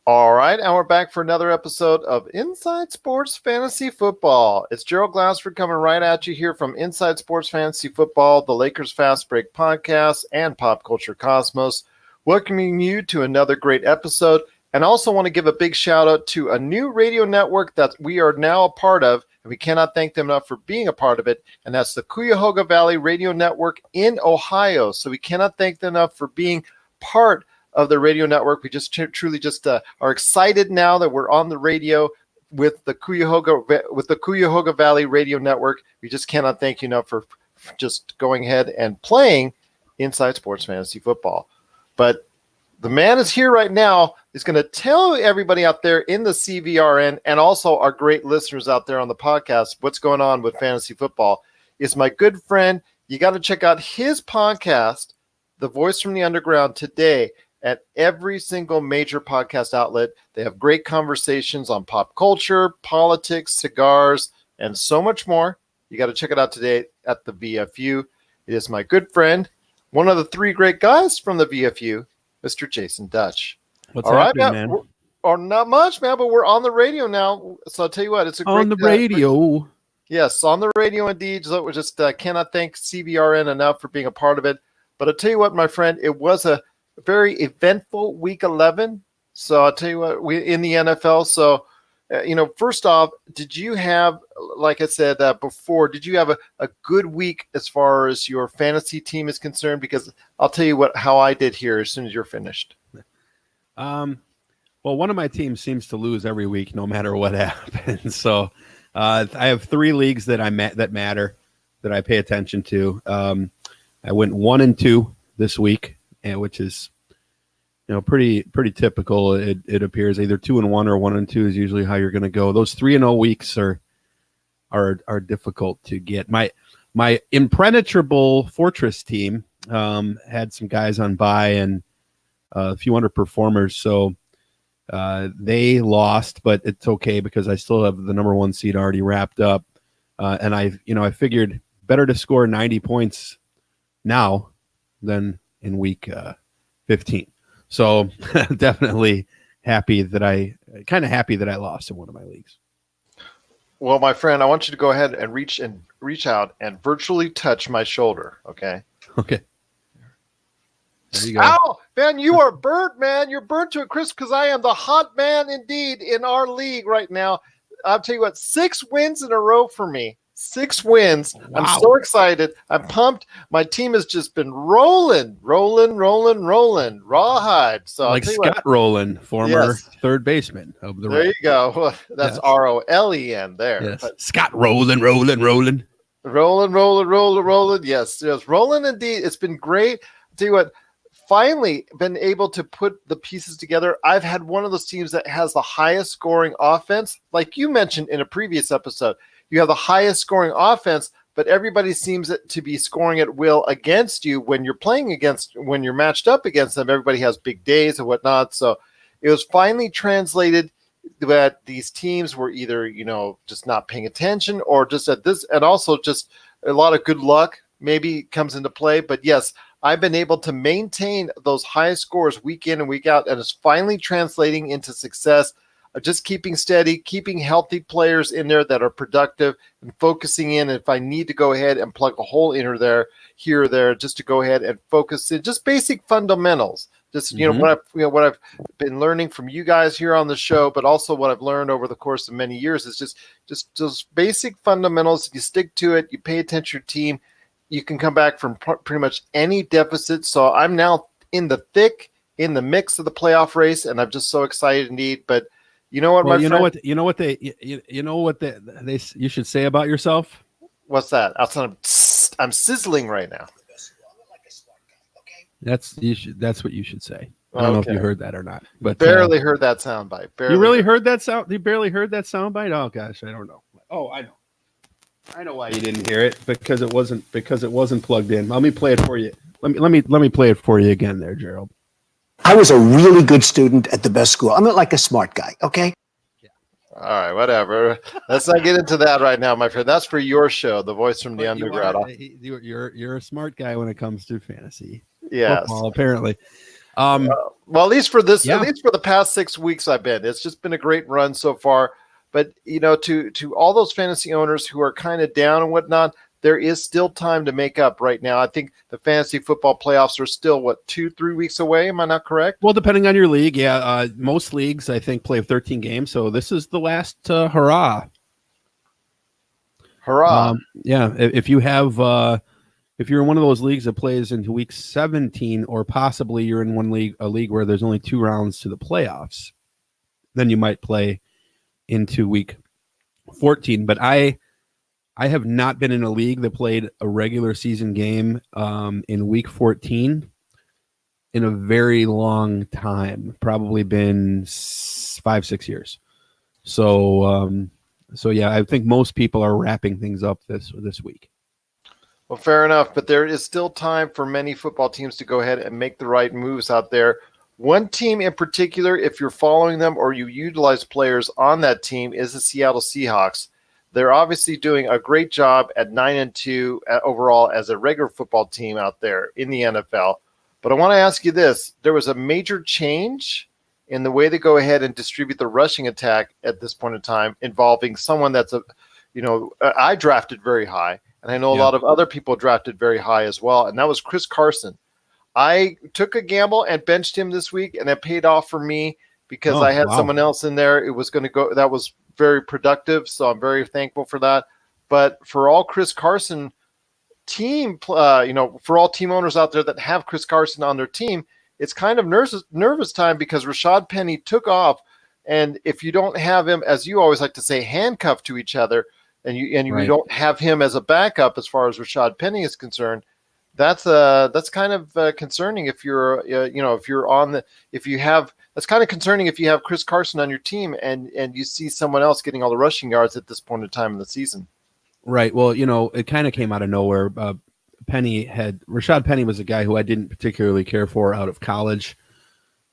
All right, and we're back for another episode of Inside Sports Fantasy Football. It's Gerald Glassford coming right at you here from Inside Sports Fantasy Football, the Lakers Fast Break podcast, and Pop Culture Cosmos. Welcoming you to another great episode, and also want to give a big shout out to a new radio network that we are now a part of, and we cannot thank them enough for being a part of it, and that's the Cuyahoga Valley Radio Network in Ohio. So we cannot thank them enough for being part of the radio network. We just truly are excited now that we're on the radio with the Cuyahoga Valley Radio Network. We just cannot thank you enough for just going ahead and playing Inside Sports Fantasy Football. But the man is here right now. He's going to tell everybody out there in the CVRN and also our great listeners out there on the podcast what's going on with fantasy football. Is my good friend. You got to check out his podcast, The Voice from the Underground, today at every single major podcast outlet. They have great conversations on pop culture, politics, cigars, and so much more. You got to check it out today at the VFU. It is my good friend, one of the three great guys from the VFU, Mr. Jasen Dutch. What's happening, man? Or not much, man, but we're on the radio now. So I'll tell you what, it's a great on the radio. Yes, on the radio indeed. So we just cannot thank CVRN enough for being a part of it. But I'll tell you what, my friend, it was a very eventful week 11. So I'll tell you what, we in the NFL. So, first off, did you have, like I said before, did you have a good week as far as your fantasy team is concerned? Because I'll tell you how I did here as soon as you're finished. Well, one of my teams seems to lose every week, no matter what happens. So I have three leagues that that matter, that I pay attention to. I went 1-2 this week, which is, pretty typical. It appears either 2-1 or 1-2 is usually how you're going to go. Those 3-0 weeks are difficult to get. My impenetrable Fortress team had some guys on bye and a few underperformers, so they lost, but it's okay because I still have the number one seed already wrapped up, and I figured better to score 90 points now than in week 15. So definitely happy that I lost in one of my leagues. Well, my friend, I want you to go ahead and reach out and virtually touch my shoulder. Okay. Okay. There you go. Ow, man, you are burnt, man. You're burnt to a crisp because I am the hot man indeed in our league right now. I'll tell you what, 6 wins in a row for me. 6 wins. Wow. I'm so excited. I'm pumped. My team has just been rolling. Rawhide. So like Scott Rowland, former third baseman of the There you go. That's yes. Rolen there. Yes. But Scott Rowland. Rolling. Yes, rolling indeed. It's been great. I'll tell you what, finally been able to put the pieces together. I've had one of those teams that has the highest scoring offense. Like you mentioned in a previous episode, you have the highest scoring offense, but everybody seems to be scoring at will against you when you're matched up against them. Everybody has big days and whatnot. So it was finally translated that these teams were either, just not paying attention or just at this, and also just a lot of good luck maybe comes into play. But yes, I've been able to maintain those high scores week in and week out, and it's finally translating into success. Just keeping steady, keeping healthy players in there that are productive, and focusing in. If I need to go ahead and plug a hole in here or there, just to go ahead and focus in just basic fundamentals. Just what I've been learning from you guys here on the show, but also what I've learned over the course of many years is just those basic fundamentals. You stick to it, you pay attention to your team, you can come back from pretty much any deficit. So I'm now in the mix of the playoff race, and I'm just so excited indeed. But you know what, you should say about yourself? What's that? I'm sizzling right now. That's what you should say. I don't know if you heard that or not. But barely heard that soundbite. You really heard that sound? You barely heard that soundbite? Oh gosh, I don't know. Oh, I know. I know why you didn't hear it, because it wasn't plugged in. Let me play it for you. Let me play it for you again there, Gerald. I was a really good student at the best school. I'm not like a smart guy, okay? Yeah. All right, whatever. Let's not get into that right now, my friend. That's for your show, The Voice from the Underground. You're a smart guy when it comes to fantasy. Yes. Football, apparently. Well, at least for this, Yeah. at least for the past 6 weeks, it's just been a great run so far. But to all those fantasy owners who are kind of down and whatnot, there is still time to make up right now. I think the fantasy football playoffs are still 2-3 weeks away. Am I not correct? Well, depending on your league, yeah. Most leagues, I think, play 13 games, so this is the last hurrah. Hurrah! Yeah, if you have, if you're in one of those leagues that plays into week 17, or possibly you're in a league where there's only 2 rounds to the playoffs, then you might play into week 14. But I have not been in a league that played a regular season game in week 14 in a very long time. Probably been 5-6 years. So yeah, I think most people are wrapping things up this week. Well, fair enough, but there is still time for many football teams to go ahead and make the right moves out there. One team in particular, if you're following them or you utilize players on that team, is the Seattle Seahawks. They're obviously doing a great job at 9-2 overall as a regular football team out there in the NFL. But I want to ask you this. There was a major change in the way they go ahead and distribute the rushing attack at this point in time, involving someone that's I drafted very high, and I know a lot of other people drafted very high as well, and that was Chris Carson. I took a gamble and benched him this week, and it paid off for me because I had someone else in there. It was going to go. That was very productive, so I'm very thankful for that. But for all Chris Carson team, for all team owners out there that have Chris Carson on their team, it's kind of nervous time because Rashad Penny took off, and if you don't have him, as you always like to say, handcuffed to each other, and you don't have him as a backup as far as Rashad Penny is concerned, that's kind of concerning if you're that's kind of concerning if you have Chris Carson on your team and you see someone else getting all the rushing yards at this point in time in the season. Right. Well, it kind of came out of nowhere. Rashad Penny was a guy who I didn't particularly care for out of college.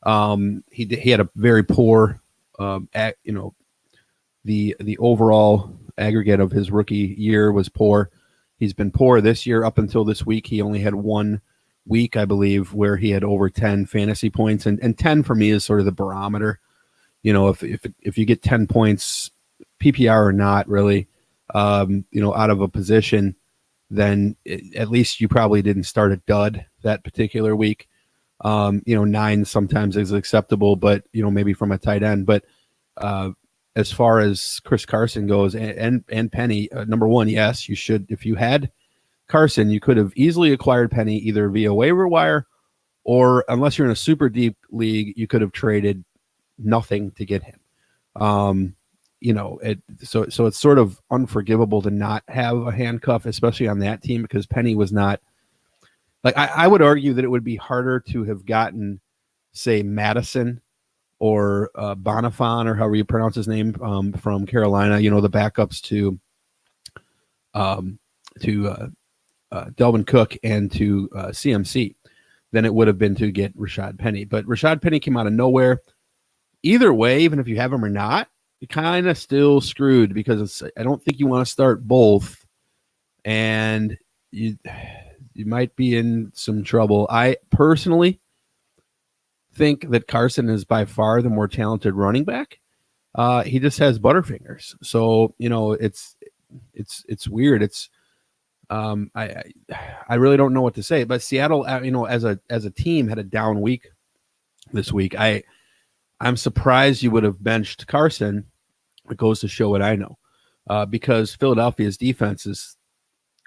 He had a very poor, the overall aggregate of his rookie year was poor. He's been poor this year up until this week. He only had 1 week, I believe, where he had over 10 fantasy points, and 10 for me is sort of the barometer. If you get 10 points, PPR or not, really, out of a position, then at least you probably didn't start a dud that particular week. 9 sometimes is acceptable, but maybe from a tight end. But as far as Chris Carson goes and Penny, number one, yes, you should. If you had Carson, you could have easily acquired Penny either via waiver wire, or unless you're in a super deep league, you could have traded nothing to get him. So it's sort of unforgivable to not have a handcuff, especially on that team, because Penny was not like, I would argue that it would be harder to have gotten, say, Madison or Bonifant, or however you pronounce his name, from Carolina, the backups to Delvin Cook and to CMC, than it would have been to get Rashad Penny. But Rashad Penny came out of nowhere. Either way, even if you have him or not, you're kind of still screwed, because I don't think you want to start both, and you might be in some trouble. I personally think that Carson is by far the more talented running back. He just has butterfingers, so it's weird. It's I really don't know what to say. But Seattle, as a team, had a down week this week. I'm surprised you would have benched Carson. It goes to show what I know, because Philadelphia's defense is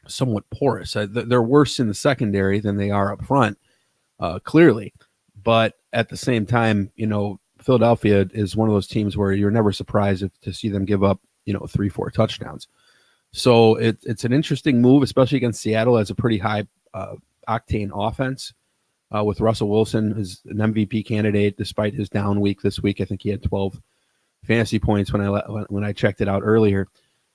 somewhat porous. They're worse in the secondary than they are up front, clearly. But at the same time, Philadelphia is one of those teams where you're never surprised to see them give up, 3-4 touchdowns. So it's an interesting move, especially against Seattle, as a pretty high octane offense. With Russell Wilson, who's an MVP candidate despite his down week this week. I think he had 12 fantasy points when I checked it out earlier.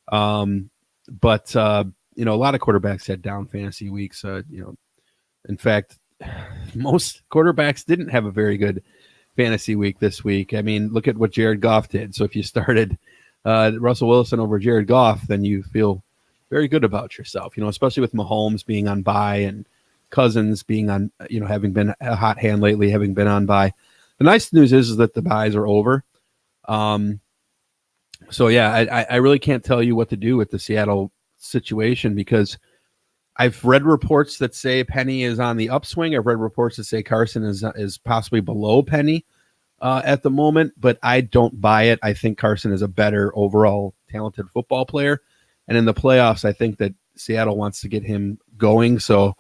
But a lot of quarterbacks had down fantasy weeks. In fact, most quarterbacks didn't have a very good fantasy week this week. I mean, look at what Jared Goff did. So if you started Russell Wilson over Jared Goff, then you feel very good about yourself, especially with Mahomes being on bye and Cousins being on, having been a hot hand lately, having been on bye. The nice news is that the buys are over. So yeah, I really can't tell you what to do with the Seattle situation, because I've read reports that say Penny is on the upswing. I've read reports that say Carson is possibly below Penny at the moment, but I don't buy it. I think Carson is a better overall talented football player, and in the playoffs, I think that Seattle wants to get him going. So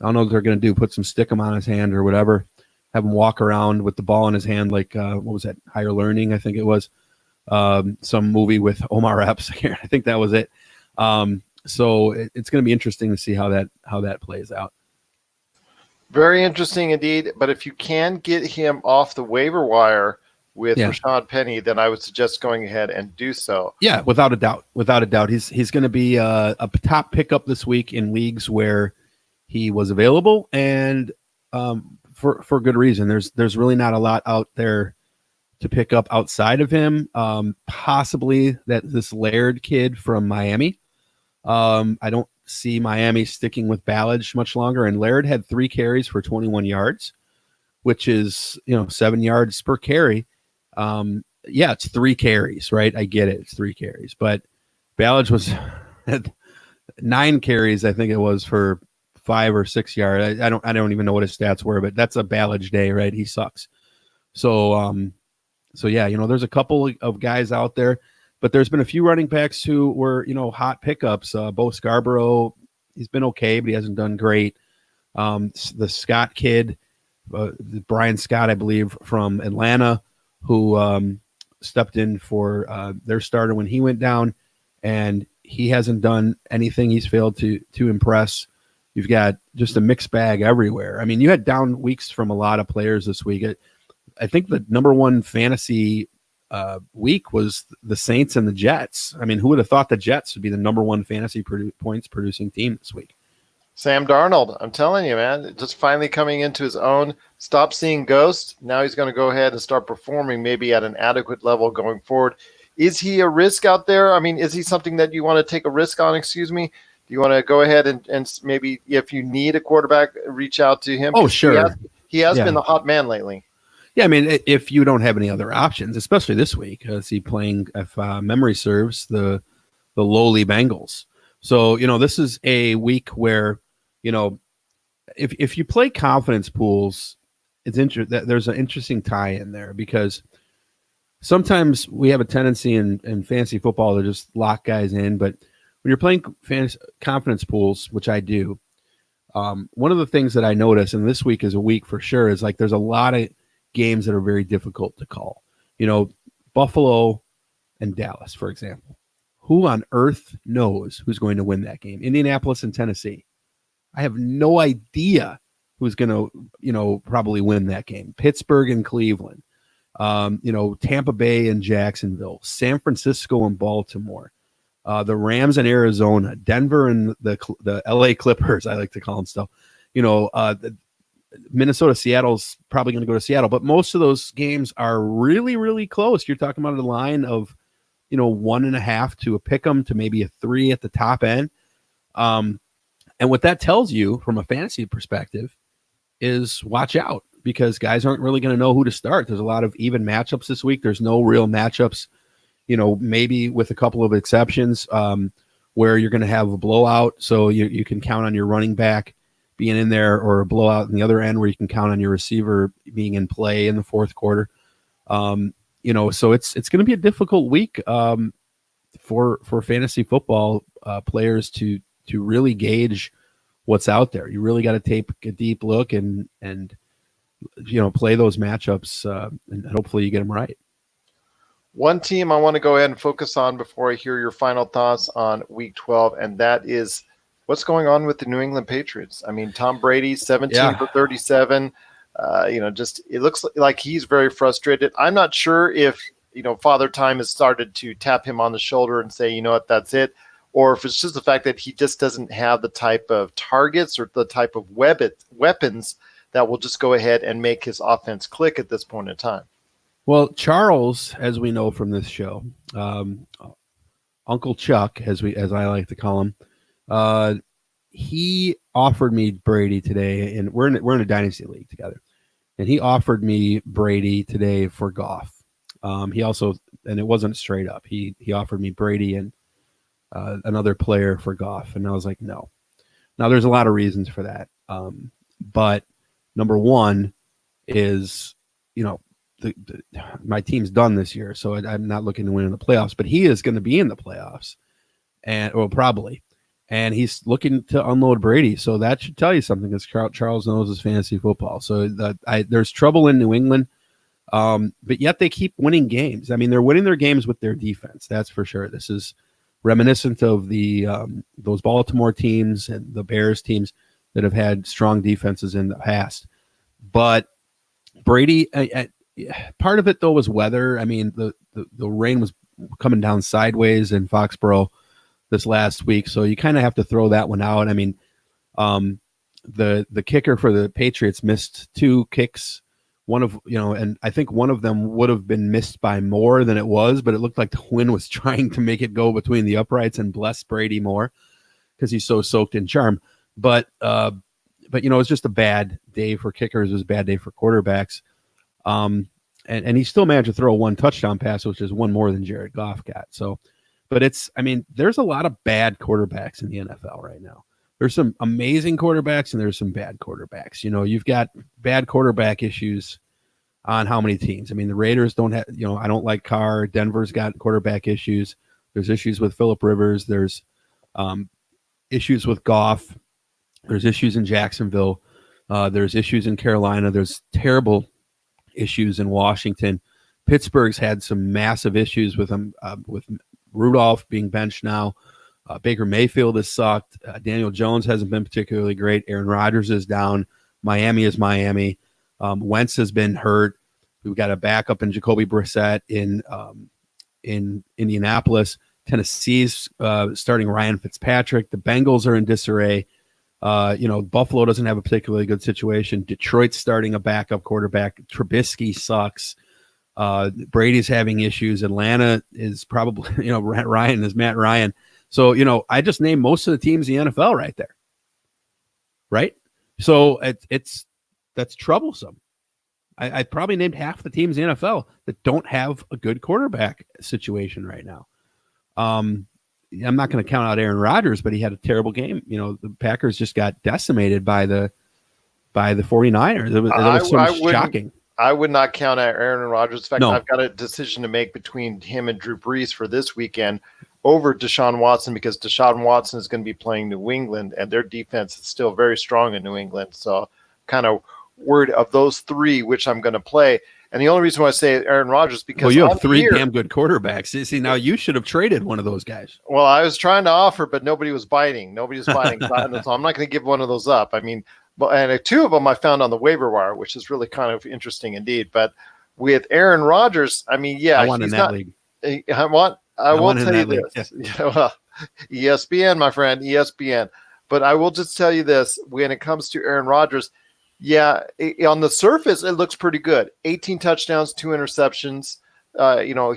I don't know what they're going to do, put some stickum on his hand or whatever, have him walk around with the ball in his hand like, what was that, Higher Learning, I think it was, some movie with Omar Epps here. I think that was it. So it's going to be interesting to see how that plays out. Very interesting indeed. But if you can get him off the waiver wire with Rashad Penny, then I would suggest going ahead and do so. Yeah, without a doubt. He's going to be a top pickup this week in leagues where he was available, and for good reason. There's really not a lot out there to pick up outside of him. Possibly that this Laird kid from Miami. I don't see Miami sticking with Ballage much longer. And Laird had 3 carries for 21 yards, which is 7 yards per carry. It's 3 carries, right? I get it, it's 3 carries, but Ballage had 9 carries, I think it was, for 5 or 6 yards. I don't even know what his stats were, but that's a Ballage day, right? He sucks. So yeah, there's a couple of guys out there. But there's been a few running backs who were, hot pickups. Bo Scarborough, he's been okay, but he hasn't done great. The Scott kid, Brian Scott, I believe, from Atlanta, who stepped in for their starter when he went down, and he hasn't done anything. He's failed to impress. You've got just a mixed bag everywhere. I mean, you had down weeks from a lot of players this week. I think the number one fantasy week was the Saints and the Jets. I mean, who would have thought the Jets would be the number one fantasy points producing team this week? Sam Darnold, I'm telling you, man, just finally coming into his own. Stop seeing ghosts. Now he's going to go ahead and start performing maybe at an adequate level going forward. Is he a risk out there? I mean, is he something that you want to take a risk on? Excuse me. Do you want to go ahead and maybe, if you need a quarterback, reach out to him? Oh, sure. He has been the hot man lately. Yeah, I mean, if you don't have any other options, especially this week, is he playing, if memory serves, the lowly Bengals. So, this is a week where, if you play confidence pools, there's an interesting tie in there, because sometimes we have a tendency in fantasy football to just lock guys in. But when you're playing confidence pools, which I do, one of the things that I notice, and this week is a week for sure, is like there's a lot of games that are very difficult to call. Buffalo and Dallas, for example. Who on earth knows who's going to win that game? Indianapolis and Tennessee. I have no idea who's going to, probably win that game. Pittsburgh and Cleveland. Tampa Bay and Jacksonville. San Francisco and Baltimore. The Rams and Arizona. Denver and the LA Clippers, I like to call them still. Minnesota, Seattle's probably going to go to Seattle, but most of those games are really, really close. You're talking about a line of, 1.5 to a pick 'em to maybe a 3 at the top end. And what that tells you from a fantasy perspective is watch out, because guys aren't really going to know who to start. There's a lot of even matchups this week. There's no real matchups, maybe with a couple of exceptions, where you're going to have a blowout. So you can count on your running back being in there, or a blowout in the other end where you can count on your receiver being in play in the fourth quarter. So it's going to be a difficult week for fantasy football players to really gauge what's out there. You really got to take a deep look and play those matchups, and hopefully you get them right. One team I want to go ahead and focus on before I hear your final thoughts on Week 12, and that is what's going on with the New England Patriots. I mean, Tom Brady, 17 for 37. It looks like he's very frustrated. I'm not sure if, Father Time has started to tap him on the shoulder and say, you know what, that's it. Or if it's just the fact that he just doesn't have the type of targets or the type of weapons that will just go ahead and make his offense click at this point in time. Well, Charles, as we know from this show, Uncle Chuck, as I like to call him, he offered me Brady today, and we're in a dynasty league together. and he offered me Brady today for Goff. He also, and it wasn't straight up. He offered me Brady and another player for Goff, and I was like, no. Now there's a lot of reasons for that, but number one is, my team's done this year, so I'm not looking to win in the playoffs. But he is going to be in the playoffs, probably, and he's looking to unload Brady. So that should tell you something, because Charles knows his fantasy football. So there's trouble in New England. But yet they keep winning games. I mean, they're winning their games with their defense. That's for sure. This is reminiscent of the those Baltimore teams and the Bears teams that have had strong defenses in the past. But Brady, part of it though was weather. I mean, the rain was coming down sideways in Foxborough this last week, so you kind of have to throw that one out. I mean, the kicker for the Patriots missed 2 kicks. One of, and I think one of them would have been missed by more than it was, but it looked like the wind was trying to make it go between the uprights and bless Brady more because he's so soaked in charm. But it's just a bad day for kickers. It was a bad day for quarterbacks. And he still managed to throw 1 touchdown pass, which is 1 more than Jared Goff got. So, but there's a lot of bad quarterbacks in the NFL right now. There's some amazing quarterbacks and there's some bad quarterbacks. You've got bad quarterback issues on how many teams? I mean, the Raiders don't have, I don't like Carr. Denver's got quarterback issues. There's issues with Phillip Rivers. There's issues with Goff. There's issues in Jacksonville. There's issues in Carolina. There's terrible issues in Washington. Pittsburgh's had some massive issues with them, with Rudolph being benched now. Baker Mayfield has sucked. Daniel Jones hasn't been particularly great. Aaron Rodgers is down. Miami is Miami. Wentz has been hurt. We've got a backup in Jacoby Brissett in Indianapolis. Tennessee's starting Ryan Fitzpatrick. The Bengals are in disarray. Buffalo doesn't have a particularly good situation. Detroit's starting a backup quarterback. Trubisky sucks. Brady's having issues. Atlanta is probably, Ryan is Matt Ryan. So, I just named most of the teams in the NFL right there. Right? So that's troublesome. I probably named half the teams in the NFL that don't have a good quarterback situation right now. I'm not going to count out Aaron Rodgers, but he had a terrible game. The Packers just got decimated by the 49ers. It was shocking. I would not count out Aaron Rodgers. In fact, No. I've got a decision to make between him and Drew Brees for this weekend over Deshaun Watson, because Deshaun Watson is going to be playing New England, and their defense is still very strong in New England. So kind of worried of those 3, which I'm going to play. And the only reason why I say Aaron Rodgers, because you have 3 damn good quarterbacks. See, now you should have traded one of those guys. Well, I was trying to offer, but nobody was biting. So I'm not going to give one of those up. I mean, and 2 of them I found on the waiver wire, which is really kind of interesting indeed. But with Aaron Rodgers, I mean, yeah, I want in that league. I will tell you this. Yeah. ESPN, my friend, ESPN. But I will just tell you this: when it comes to Aaron Rodgers, on the surface, it looks pretty good. 18 touchdowns, 2 interceptions.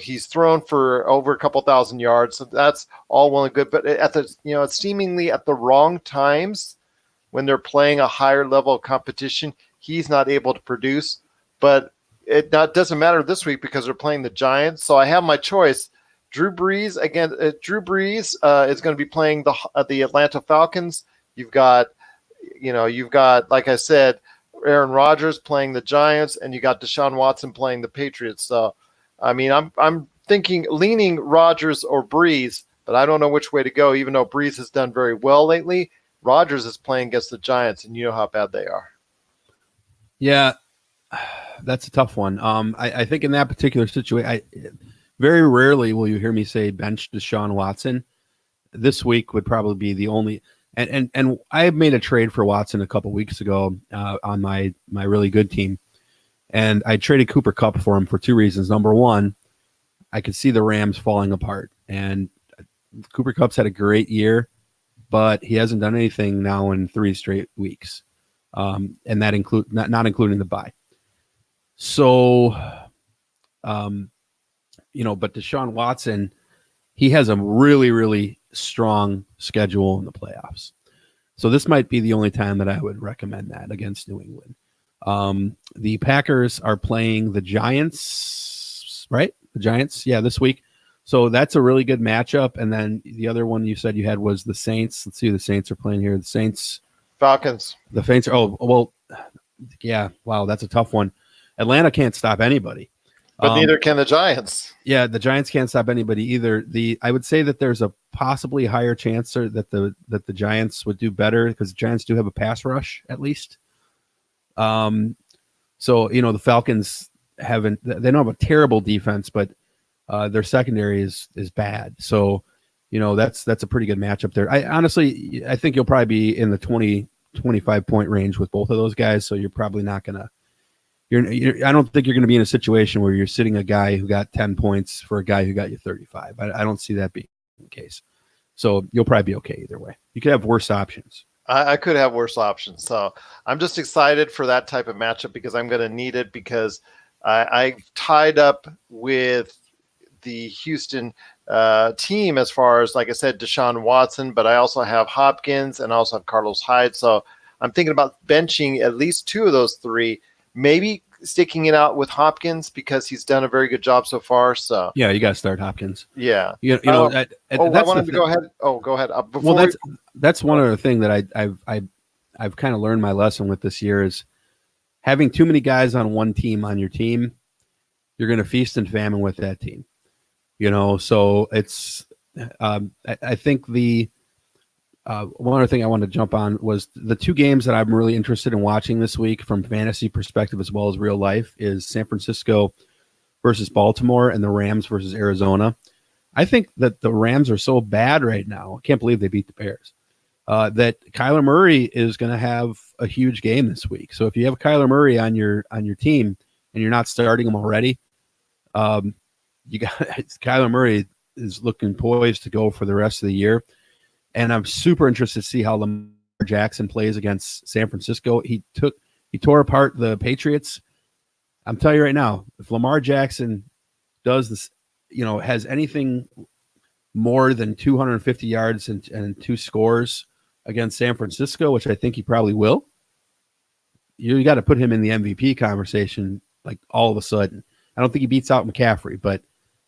He's thrown for over a couple thousand yards. So that's all well and good. But it's seemingly at the wrong times when they're playing a higher level of competition, he's not able to produce. But it doesn't matter this week because they're playing the Giants. So I have my choice. Drew Brees again. Drew Brees is going to be playing the Atlanta Falcons. You've got, like I said, Aaron Rodgers playing the Giants, and you got Deshaun Watson playing the Patriots. So, I mean, I'm leaning Rodgers or Brees, but I don't know which way to go. Even though Brees has done very well lately, Rodgers is playing against the Giants, and you know how bad they are. Yeah, that's a tough one. I think in that particular situation, very rarely will you hear me say bench Deshaun Watson. This week would probably be the only. And I made a trade for Watson a couple weeks ago on my really good team, and I traded Cooper Kupp for him for 2 reasons. Number one, I could see the Rams falling apart, and Cooper Kupp's had a great year, but he hasn't done anything now in 3 straight weeks, and that include not including the bye. So, but Deshaun Watson, he has a really, really strong schedule in the playoffs. So this might be the only time that I would recommend that against New England. The Packers are playing the Giants, right? The Giants, yeah, this week. So that's a really good matchup. And then the other one you said you had was the Saints. Let's see who the Saints are playing here. The Saints. Falcons. The Saints. Oh, well, yeah. Wow, that's a tough one. Atlanta can't stop anybody. But neither can the Giants. Yeah, the Giants can't stop anybody either. I would say that there's a possibly higher chance that the Giants would do better because the Giants do have a pass rush at least. So the Falcons they don't have a terrible defense, but their secondary is bad. So that's a pretty good matchup there. I think you'll probably be in the 20-25 point range with both of those guys. So you're probably not gonna. I don't think you're going to be in a situation where you're sitting a guy who got 10 points for a guy who got you 35. I don't see that being the case. So you'll probably be okay either way. You could have worse options. I could have worse options. So I'm just excited for that type of matchup because I'm going to need it because I tied up with the Houston team as far as, like I said, Deshaun Watson, but I also have Hopkins and I also have Carlos Hyde. So I'm thinking about benching at least two of those three. Maybe sticking it out with Hopkins because he's done a very good job so far. So yeah, you got to start Hopkins. Yeah, I wanted to go ahead. Oh, go ahead. That's one other thing that I've kind of learned my lesson with this year is having too many guys on one team on your team. You're going to feast and famine with that team. So it's. I think the. One other thing I wanted to jump on was the two games that I'm really interested in watching this week from fantasy perspective as well as real life is San Francisco versus Baltimore and the Rams versus Arizona. I think that the Rams are so bad right now. I can't believe they beat the Bears. That Kyler Murray is going to have a huge game this week. So if you have Kyler Murray on your team and you're not starting him already, you got Kyler Murray is looking poised to go for the rest of the year. And I'm super interested to see how Lamar Jackson plays against San Francisco. He tore apart the Patriots. I'm telling you right now, if Lamar Jackson does this, has anything more than 250 yards and 2 scores against San Francisco, which I think he probably will, you got to put him in the MVP conversation like all of a sudden. I don't think he beats out McCaffrey, but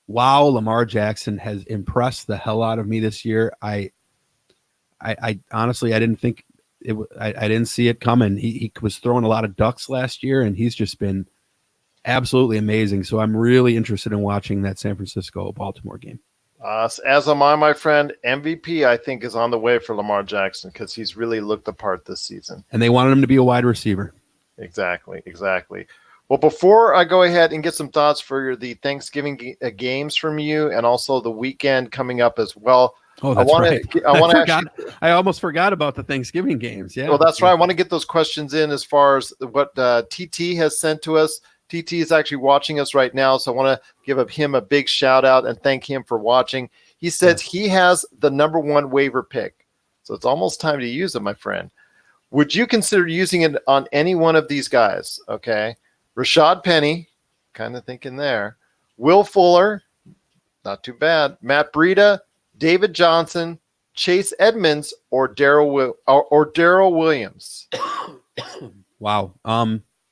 wow, Lamar Jackson has impressed the hell out of me this year. I honestly, I didn't think I didn't see it coming. He was throwing a lot of ducks last year, and he's just been absolutely amazing. So I'm really interested in watching that San Francisco-Baltimore game. As am I, my friend. MVP, I think, is on the way for Lamar Jackson because he's really looked the part this season. And they wanted him to be a wide receiver. Exactly. Well, before I go ahead and get some thoughts for the Thanksgiving games from you and also the weekend coming up as well, oh, that's right. I almost forgot about the Thanksgiving games. Yeah. Well, that's right. I want to get those questions in as far as what TT has sent to us. TT is actually watching us right now, so I want to give him a big shout out and thank him for watching. He says he has the number 1 waiver pick, so it's almost time to use it, my friend. Would you consider using it on any one of these guys? Okay. Rashad Penny, kind of thinking there. Will Fuller, not too bad. Matt Breida, David Johnson, Chase Edmonds, or Darrell Williams. Wow.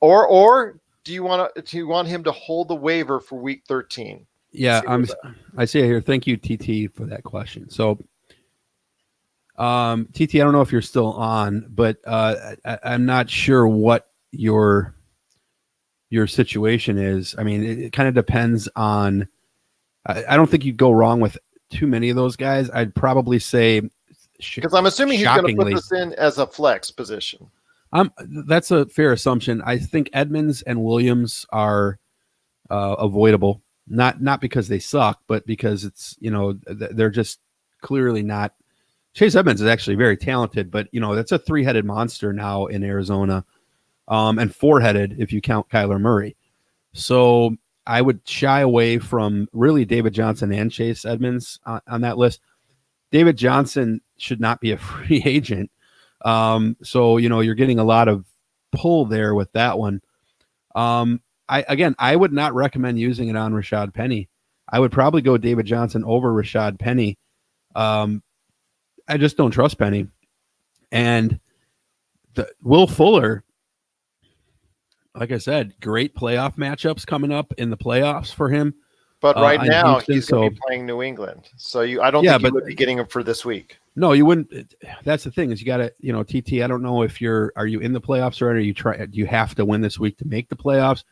Or do you want him to hold the waiver for week 13? Yeah, I see it here. Thank you, TT, for that question. So, TT, I don't know if you're still on, but I'm not sure what your situation is. I mean, it kind of depends on. I don't think you'd go wrong with too many of those guys. I'd probably say because I'm assuming he's going to put this in as a flex position. That's a fair assumption. I think Edmonds and Williams are avoidable, not because they suck, but because it's they're just clearly not. Chase Edmonds is actually very talented, but that's a 3-headed monster now in Arizona, and 4-headed if you count Kyler Murray. So I would shy away from really David Johnson and Chase Edmonds on that list. David Johnson should not be a free agent. So, you're getting a lot of pull there with that one. I would not recommend using it on Rashad Penny. I would probably go David Johnson over Rashad Penny. I just don't trust Penny. And Will Fuller, like I said, great playoff matchups coming up in the playoffs for him. But right in now, Houston, he's going to be playing New England. So I don't think you would be getting him for this week. No, you wouldn't. That's the thing is you got to, TT, I don't know if are you in the playoffs or do you have to win this week to make the playoffs?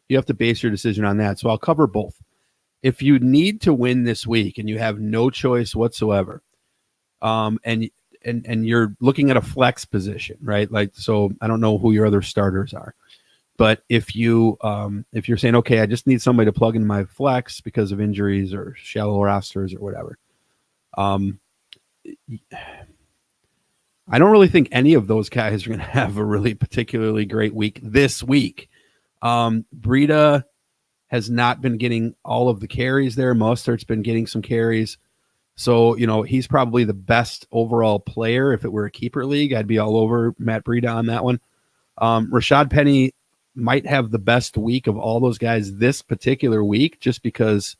You have to base your decision on that. So I'll cover both. If you need to win this week and you have no choice whatsoever, and you're looking at a flex position, right? Like, so I don't know who your other starters are, but if you're saying, okay, I just need somebody to plug in my flex because of injuries or shallow rosters or whatever. I don't really think any of those guys are going to have a really particularly great week this week. Breida has not been getting all of the carries there. Mostert's been getting some carries. So, he's probably the best overall player. If it were a keeper league, I'd be all over Matt Breida on that one. Rashad Penny might have the best week of all those guys this particular week just because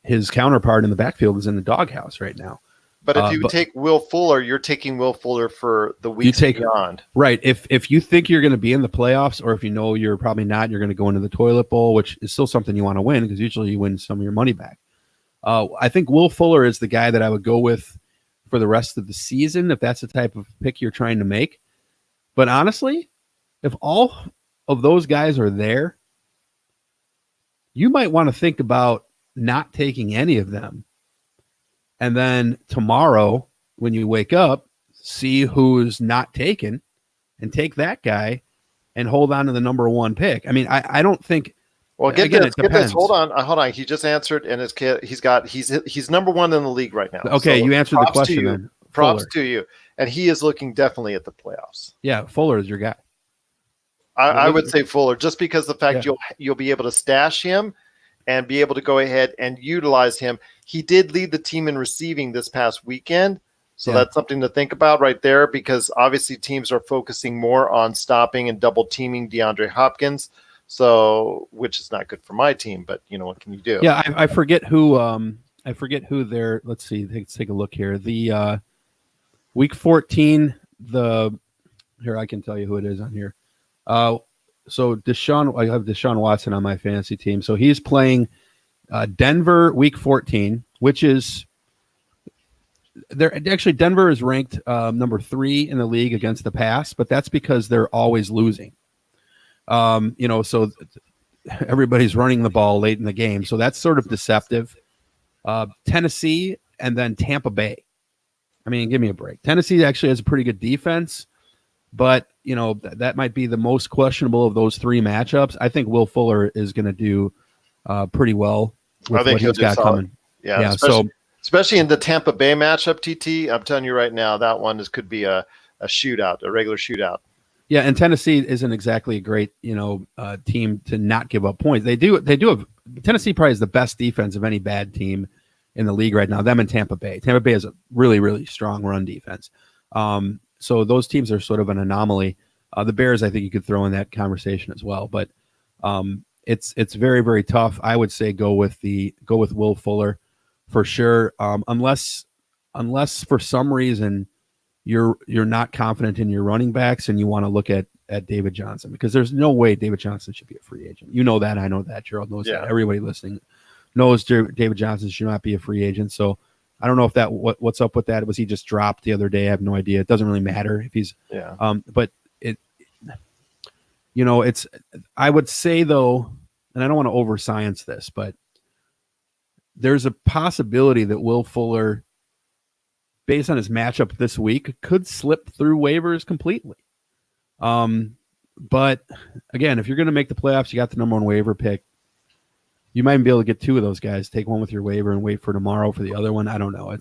his counterpart in the backfield is in the doghouse right now. But if you take Will Fuller, you're taking Will Fuller for the weeks beyond. Right. If you think you're going to be in the playoffs, or if you know you're probably not, you're going to go into the toilet bowl, which is still something you want to win because usually you win some of your money back. I think Will Fuller is the guy that I would go with for the rest of the season if that's the type of pick you're trying to make. But honestly, if all of those guys are there, you might want to think about not taking any of them. And then tomorrow, when you wake up, see who's not taken and take that guy and hold on to the number one pick. I mean, I don't think. Well, get this. Hold on. He just answered, and he's number one in the league right now. Okay, so you answered the question then. Props to you. And he is looking definitely at the playoffs. Yeah, Fuller is your guy. I would say Fuller, just because the fact you'll be able to stash him and be able to go ahead and utilize him. He did lead the team in receiving this past weekend. So that's something to think about right there, because obviously teams are focusing more on stopping and double teaming DeAndre Hopkins. So, which is not good for my team, but what can you do? Yeah. I forget who they're, let's see, let's take a look here. The week 14, here, I can tell you who it is on here. So I have Deshaun Watson on my fantasy team. So he's playing Denver week 14, which is Denver is ranked number 3 in the league against the pass, but that's because they're always losing. So everybody's running the ball late in the game. So that's sort of deceptive. Tennessee and then Tampa Bay. I mean, give me a break. Tennessee actually has a pretty good defense, but that might be the most questionable of those 3 matchups. I think Will Fuller is going to do pretty well with what he's got coming. Yeah. Especially in the Tampa Bay matchup, TT. I'm telling you right now, that one could be a shootout, a regular shootout. Yeah, and Tennessee isn't exactly a great team to not give up points. They do have Tennessee probably is the best defense of any bad team in the league right now. Them and Tampa Bay. Tampa Bay has a really, really strong run defense. So those teams are sort of an anomaly. The Bears, I think you could throw in that conversation as well, but it's very, very tough. I would say go with Will Fuller for sure. Unless for some reason you're not confident in your running backs and you want to look at David Johnson, because there's no way David Johnson should be a free agent. You know that. I know that. Gerald knows that. Everybody listening knows David Johnson should not be a free agent. So I don't know if what's up with that. Was he just dropped the other day? I have no idea. It doesn't really matter if he's but it's I would say though, and I don't want to over science this, but there's a possibility that Will Fuller, based on his matchup this week, could slip through waivers completely. But again, if you're going to make the playoffs, you got the number 1 waiver pick. You might be able to get 2 of those guys. Take one with your waiver and wait for tomorrow for the other one. I don't know.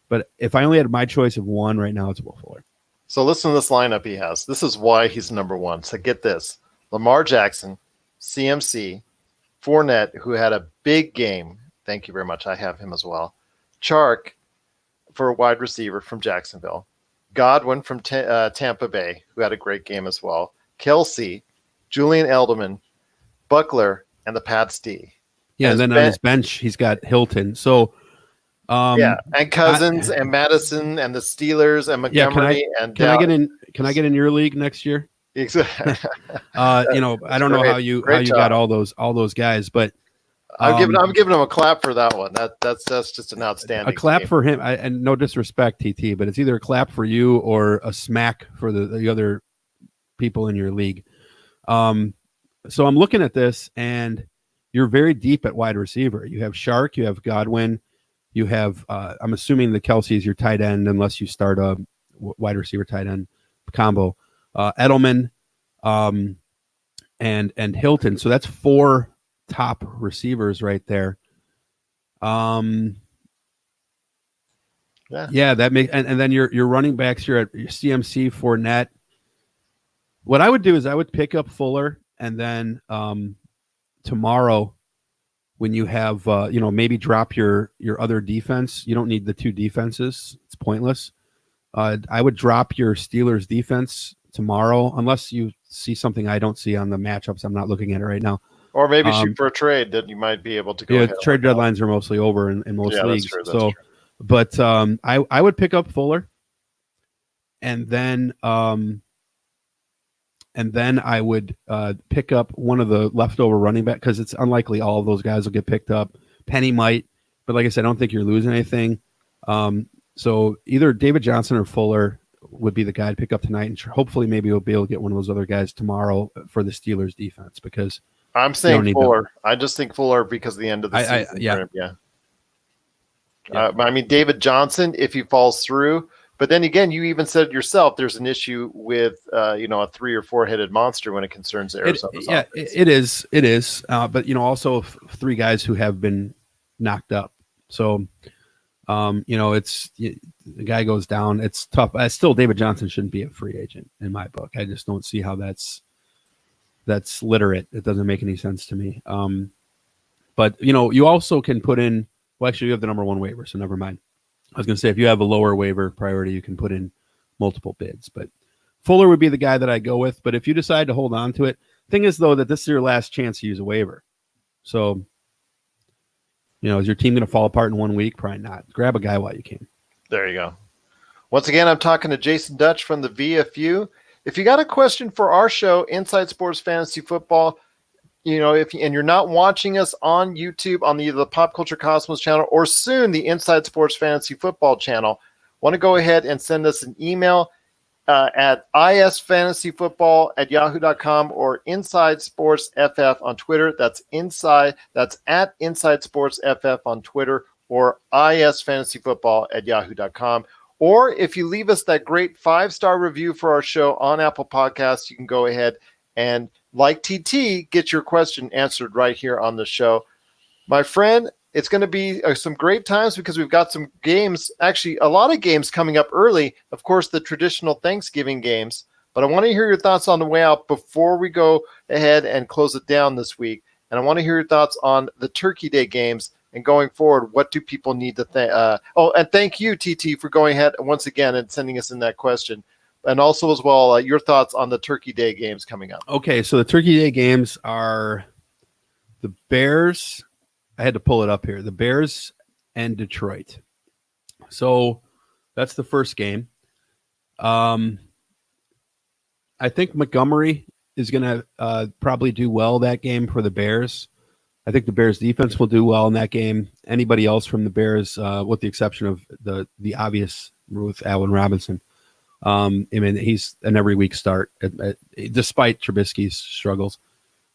But if I only had my choice of one right now, it's Will Fuller. So listen to this lineup he has. This is why he's number 1. So get this: Lamar Jackson, CMC, Fournette, who had a big game. Thank you very much. I have him as well. Chark for a wide receiver from Jacksonville. Godwin from Tampa Bay, who had a great game as well. Kelsey, Julian Edelman, Buckler, and the Pats D. Yeah, and then on his bench, he's got Hilton. So, and Cousins and Madison and the Steelers and Montgomery and can I get in your league next year? Exactly. I don't know how you got all those guys, but I'm giving him a clap for that one. That's just an outstanding. A clap team. for him, and no disrespect, TT, but it's either a clap for you or a smack for the other people in your league. So I'm looking at this, and you're very deep at wide receiver. You have Shark, you have Godwin, you have. I'm assuming the Kelsey is your tight end, unless you start a wide receiver tight end combo. Edelman, and Hilton. So that's 4 top receivers right there. Yeah, that makes and then your running backs, you're at your CMC, Fournette. What I would do is I would pick up Fuller, and then tomorrow when you have maybe drop your other defense. You don't need the 2 defenses. It's pointless. I would drop your Steelers defense tomorrow, unless you see something I don't see on the matchups. I'm not looking at it right now. Or maybe shoot for a trade that you might be able to go. Yeah, trade deadlines are mostly over in most leagues. That's true. But I would pick up Fuller, and then I would pick up one of the leftover running back, because it's unlikely all of those guys will get picked up. Penny might, but like I said, I don't think you're losing anything. So either David Johnson or Fuller would be the guy to pick up tonight, and hopefully maybe we'll be able to get one of those other guys tomorrow for the Steelers defense, because I'm saying Fuller. I just think Fuller because of the end of the season. Yeah. I mean, David Johnson, if he falls through, but then again, you even said yourself, there's an issue with a 3 or 4 headed monster when it concerns Arizona's offense. It is. But also 3 guys who have been knocked up. So, it's the guy goes down. It's tough. Still, David Johnson shouldn't be a free agent in my book. I just don't see how that's literate. It doesn't make any sense to me. But you also can put in. Well, actually, you have the number 1 waiver, so never mind. I was going to say, if you have a lower waiver priority, you can put in multiple bids. But Fuller would be the guy that I go with. But if you decide to hold on to it, thing is, though, that this is your last chance to use a waiver. So, is your team going to fall apart in 1 week? Probably not. Grab a guy while you can. There you go. Once again, I'm talking to Jasen Dutch from the VFU. If you got a question for our show, Inside Sports Fantasy Football, if you're not watching us on YouTube on either the Pop Culture Cosmos channel or soon the Inside Sports Fantasy Football channel, want to go ahead and send us an email at isfantasyfootball@yahoo.com or Inside Sports FF on Twitter. That's at Inside Sports FF on Twitter, or isfantasyfootball@yahoo.com. Or if you leave us that great 5-star review for our show on Apple Podcasts, you can go ahead and, like TT, get your question answered right here on the show. My friend, it's going to be some great times because we've got some games, actually a lot of games coming up early. Of course, the traditional Thanksgiving games. But I want to hear your thoughts on the way out before we go ahead and close it down this week. And I want to hear your thoughts on the Turkey Day games and going forward. What do people need to and thank you, TT, for going ahead once again and sending us in that question. And also as well, your thoughts on the Turkey Day games coming up. Okay, so the Turkey Day games are the Bears. I had to pull it up here. The Bears and Detroit. So that's the first game. I think Montgomery is going to probably do well that game for the Bears. I think the Bears defense will do well in that game. Anybody else from the Bears, with the exception of the obvious Ruth Allen Robinson. He's an every week start, despite Trubisky's struggles.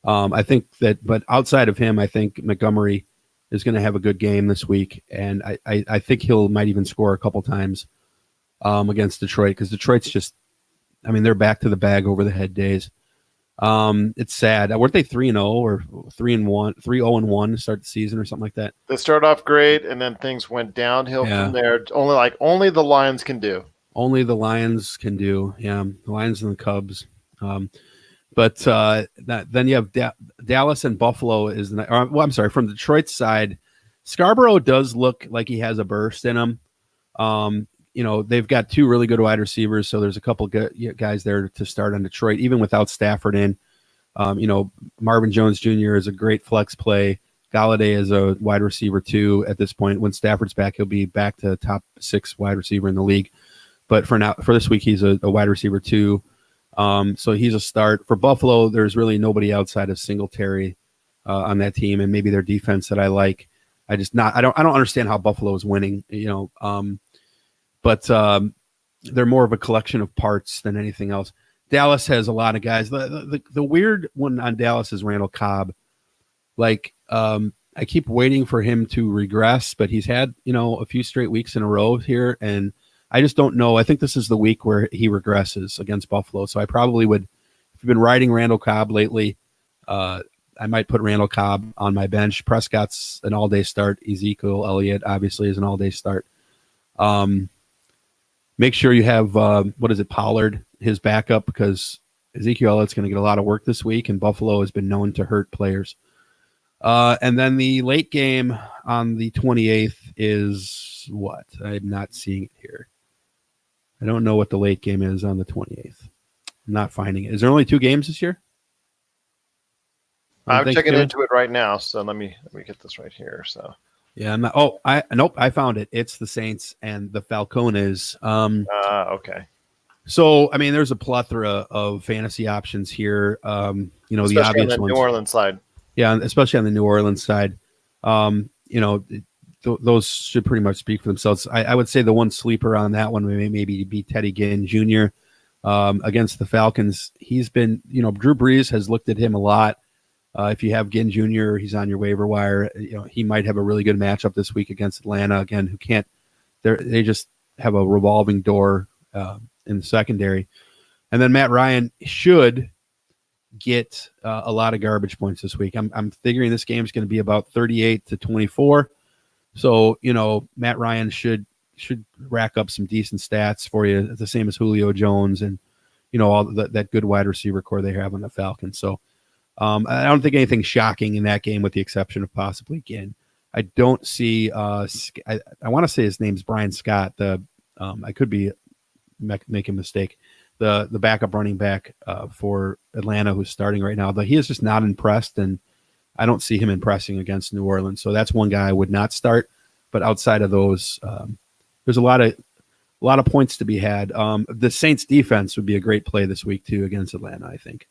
I think that, but outside of him, I think Montgomery is going to have a good game this week, and I think might even score a couple times against Detroit, because Detroit's just, they're back to the bag over the head days. It's sad. Weren't they 3-0 or 3-0-1 to start the season or something like that? They start off great, and then things went downhill from there. Only the Lions can do. Only the Lions can do. Yeah, the Lions and the Cubs. But then you have Dallas and Buffalo from Detroit's side. Scarborough does look like he has a burst in him. They've got 2 really good wide receivers, so there's a couple guys there to start on Detroit, even without Stafford in. Marvin Jones Jr. is a great flex play. Galladay is a wide receiver too at this point. When Stafford's back, he'll be back to top 6 wide receiver in the league. But for this week, he's a wide receiver too. So he's a start. For Buffalo, there's really nobody outside of Singletary on that team, and maybe their defense that I like. I don't understand how Buffalo is winning, but they're more of a collection of parts than anything else. Dallas has a lot of guys. The weird one on Dallas is Randall Cobb. I keep waiting for him to regress, but he's had, a few straight weeks in a row here, and I just don't know. I think this is the week where he regresses against Buffalo. So I probably would, if you've been riding Randall Cobb lately, I might put Randall Cobb on my bench. Prescott's an all-day start. Ezekiel Elliott obviously is an all-day start. Make sure you have, Pollard, his backup, because Ezekiel Elliott's going to get a lot of work this week, and Buffalo has been known to hurt players. And then the late game on the 28th is what? I'm not seeing it here. I don't know what the late game is on the 28th. I'm not finding it. Is there only 2 games this year? I'm checking into it right now, so let me get this right here. So yeah, I'm not. I found it. It's the Saints and the Falcones. Okay. So I mean, there's a plethora of fantasy options here. Especially the obvious on the ones. New Orleans side. Yeah, especially on the New Orleans side. Those should pretty much speak for themselves. I would say the one sleeper on that one maybe be Teddy Ginn Jr. Against the Falcons. He's been, Drew Brees has looked at him a lot. If you have Ginn Jr., he's on your waiver wire. He might have a really good matchup this week against Atlanta. Again, who can't? They just have a revolving door in the secondary. And then Matt Ryan should get a lot of garbage points this week. I'm figuring this game is going to be about 38-24. So Matt Ryan should rack up some decent stats for you, the same as Julio Jones and all that good wide receiver core they have on the Falcons. So. I don't think anything shocking in that game, with the exception of possibly Ginn. I don't see. I want to say his name's Brian Scott. I could be making a mistake. The backup running back for Atlanta, who's starting right now, but he is just not impressed, and I don't see him impressing against New Orleans. So that's one guy I would not start. But outside of those, there's a lot of points to be had. The Saints defense would be a great play this week too against Atlanta, I think.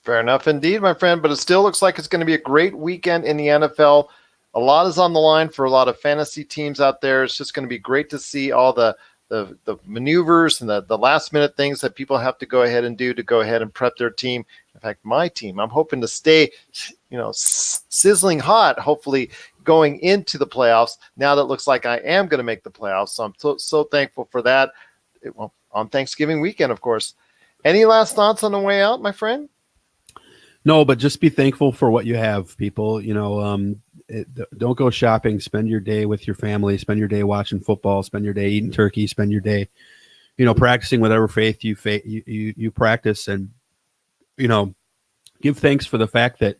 Fair enough indeed, my friend, but it still looks like it's going to be a great weekend in the NFL. A lot is on the line for a lot of fantasy teams out there. It's just going to be great to see all the maneuvers and the last-minute things that people have to go ahead and do to go ahead and prep their team. In fact, my team, I'm hoping to stay, sizzling hot, hopefully going into the playoffs. Now that it looks like I am going to make the playoffs, so I'm so thankful for that. On Thanksgiving weekend, of course. Any last thoughts on the way out, my friend? No, but just be thankful for what you have, people. Don't go shopping. Spend your day with your family. Spend your day watching football. Spend your day eating turkey. Spend your day, practicing whatever faith you practice, and give thanks for the fact that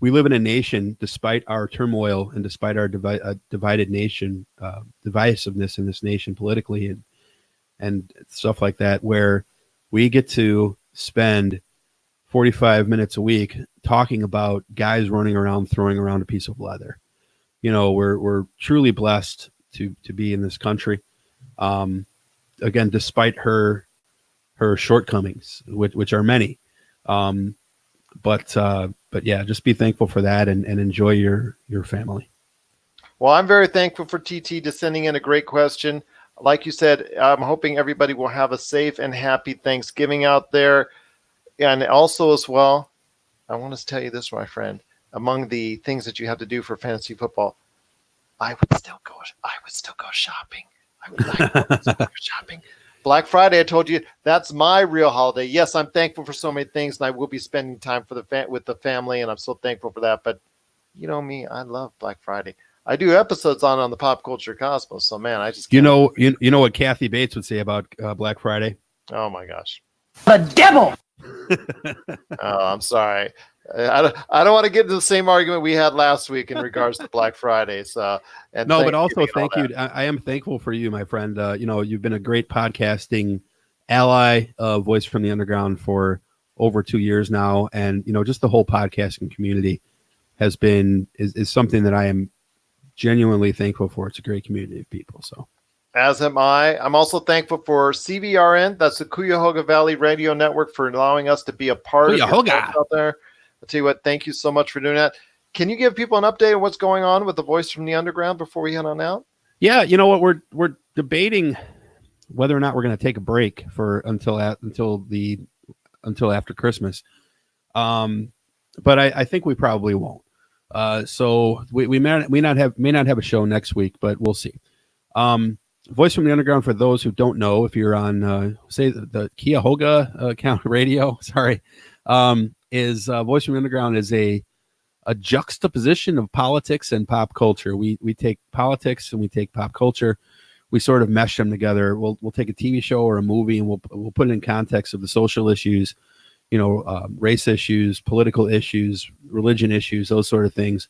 we live in a nation, despite our turmoil and despite our divided nation, divisiveness in this nation politically and stuff like that, where we get to spend 45 minutes a week talking about guys running around, throwing around a piece of leather. We're truly blessed to be in this country. Again, despite her shortcomings, which are many. But yeah, just be thankful for that and enjoy your family. Well, I'm very thankful for TT to sending in a great question. Like you said, I'm hoping everybody will have a safe and happy Thanksgiving out there. And also as well, I want to tell you this, my friend, among the things that you have to do for fantasy football, I would still go shopping. I would still go shopping. Black Friday, I told you, that's my real holiday. Yes, I'm thankful for so many things, and I will be spending time with the family, and I'm so thankful for that. But you know me, I love Black Friday. I do episodes on the Pop Culture Cosmos, so man, I just can't. You know what Kathy Bates would say about Black Friday? Oh my gosh, The devil. Oh, I'm sorry. I don't want to get into the same argument we had last week in regards to Black Friday. So, but also thank you. I am thankful for you, my friend. You've been a great podcasting ally, Voice from the Underground, for over 2 years now, and just the whole podcasting community is something that I am genuinely thankful for. It's a great community of people. So. As am I. I'm also thankful for CVRN, that's the Cuyahoga Valley Radio Network, for allowing us to be a part of your show out there. I'll tell you what, thank you so much for doing that. Can you give people an update on what's going on with the Voice from the Underground before we head on out? Yeah, you know what, we're debating whether or not we're going to take a break for until after Christmas. But I think we probably won't. So we may not have a show next week, but we'll see. Voice from the Underground, for those who don't know, if you're on say the Cuyahoga County Radio, is Voice from the Underground is a juxtaposition of politics and pop culture. We take politics and we take pop culture. We sort of mesh them together. We'll take a TV show or a movie and we'll put it in context of the social issues, race issues, political issues, religion issues, those sort of things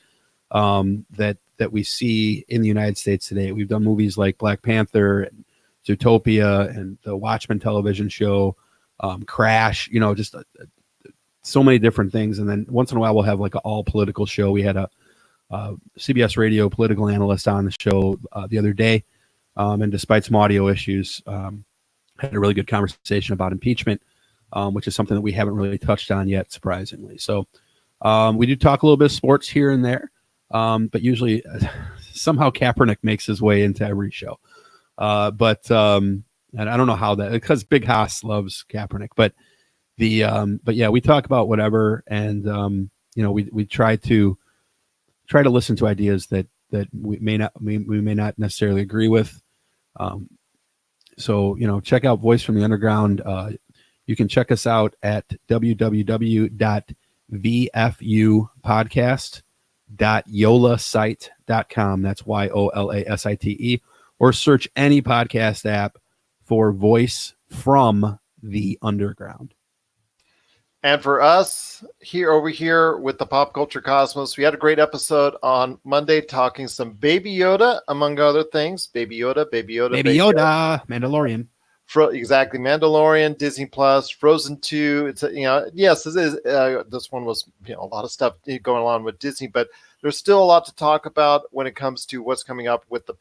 that we see in the United States today. We've done movies like Black Panther and Zootopia and the Watchmen television show, Crash, just so many different things. And then once in a while we'll have like an all political show. We had a CBS radio political analyst on the show the other day. And despite some audio issues, had a really good conversation about impeachment, which is something that we haven't really touched on yet, surprisingly. So we do talk a little bit of sports here and there, but usually somehow Kaepernick makes his way into every show. And I don't know how that, because Big Haas loves Kaepernick, but yeah, we talk about whatever, and we try to listen to ideas that we may not necessarily agree with. So check out Voice from the Underground. You can check us out at www.vfupodcast.yolasite.com. That's YOLASITE, or search any podcast app for Voice from the Underground. And for us over here with the Pop Culture Cosmos, we had a great episode on Monday talking some Baby Yoda, among other things. Baby Yoda, Mandalorian. Exactly, Mandalorian, Disney Plus, Frozen 2. It's yes, this is this one was a lot of stuff going on with Disney, but there's still a lot to talk about when it comes to what's coming up with the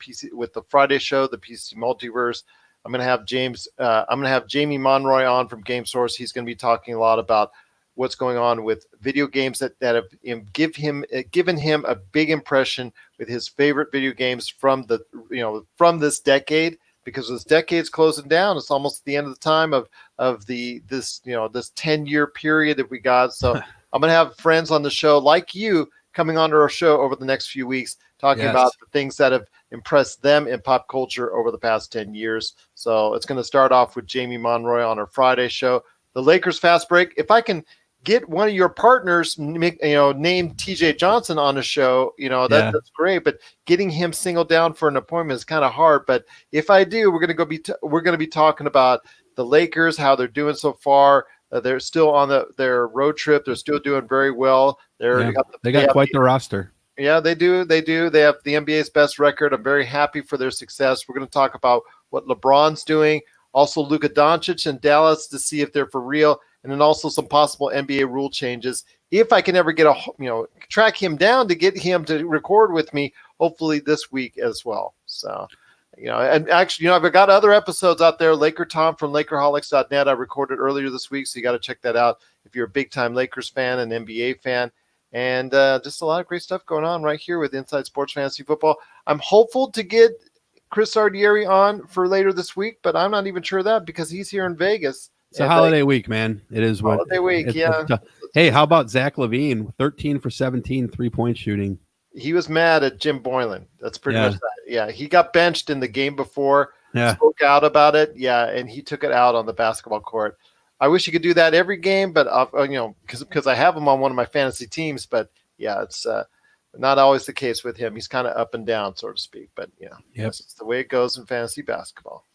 Friday show, the PC Multiverse. I'm going to have Jamie Monroy on from Game Source. He's going to be talking a lot about what's going on with video games that have given him a big impression with his favorite video games from this decade, because this decade's closing down. It's almost the end of the time of this 10-year period that we got. So I'm going to have friends on the show like you coming onto our show over the next few weeks, talking about the things that have impressed them in pop culture over the past 10 years. So it's going to start off with Jamie Monroy on our Friday show. The Lakers Fast Break. If I can get one of your partners, named TJ Johnson on the show, that's great. But getting him singled down for an appointment is kind of hard. But if I do, we're going to be talking about the Lakers, how they're doing so far. They're still on their road trip. They're still doing very well. They got quite the roster. Yeah, they do. They have the NBA's best record. I'm very happy for their success. We're going to talk about what LeBron's doing, also Luka Doncic in Dallas, to see if they're for real, and then also some possible NBA rule changes. If I can ever get track him down to get him to record with me, hopefully this week as well. So, and actually, I've got other episodes out there. Laker Tom from Lakerholics.net I recorded earlier this week, so you got to check that out if you're a big-time Lakers fan and NBA fan. And just a lot of great stuff going on right here with Inside Sports Fantasy Football. I'm hopeful to get Chris Ardieri on for later this week, but I'm not even sure of that because he's here in Vegas. It's a holiday week, man. It is holiday week, yeah. Hey, how about Zach LaVine? 13 for 17 3-point shooting. He was mad at Jim Boylan. That's pretty much that. Yeah, he got benched in the game before. Spoke out about it. Yeah, and he took it out on the basketball court. I wish you could do that every game, but because I have him on one of my fantasy teams. But yeah, it's not always the case with him. He's kind of up and down, so to speak. But it's the way it goes in fantasy basketball.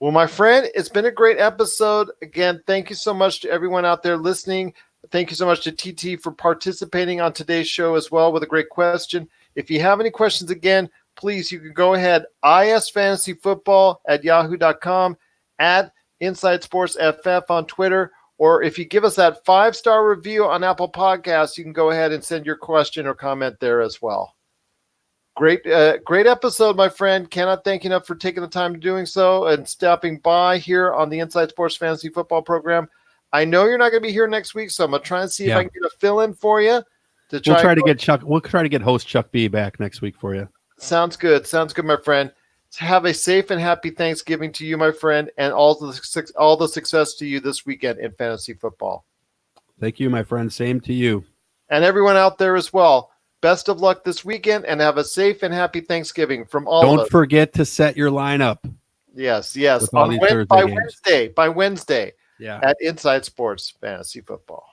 Well, my friend, it's been a great episode. Again, thank you so much to everyone out there listening. Thank you so much to TT for participating on today's show as well with a great question. If you have any questions, again, please, you can go ahead, isfantasyfootball@yahoo.com, at Inside Sports FF on Twitter, or if you give us that 5-star review on Apple Podcasts, you can go ahead and send your question or comment there as well. Great episode, my friend. Cannot thank you enough for taking the time to doing so and stopping by here on the Inside Sports Fantasy Football program. I know you're not going to be here next week, so I'm going to try and see if I can get a fill-in for you. We'll try to get host Chuck B back next week for you. Sounds good. Sounds good, my friend. Have a safe and happy Thanksgiving to you, my friend, and all the success to you this weekend in fantasy football. Thank you, my friend. Same to you. And everyone out there as well. Best of luck this weekend, and have a safe and happy Thanksgiving from all of us. Don't forget to set your lineup. Yes. By Wednesday. Yeah. At Inside Sports Fantasy Football.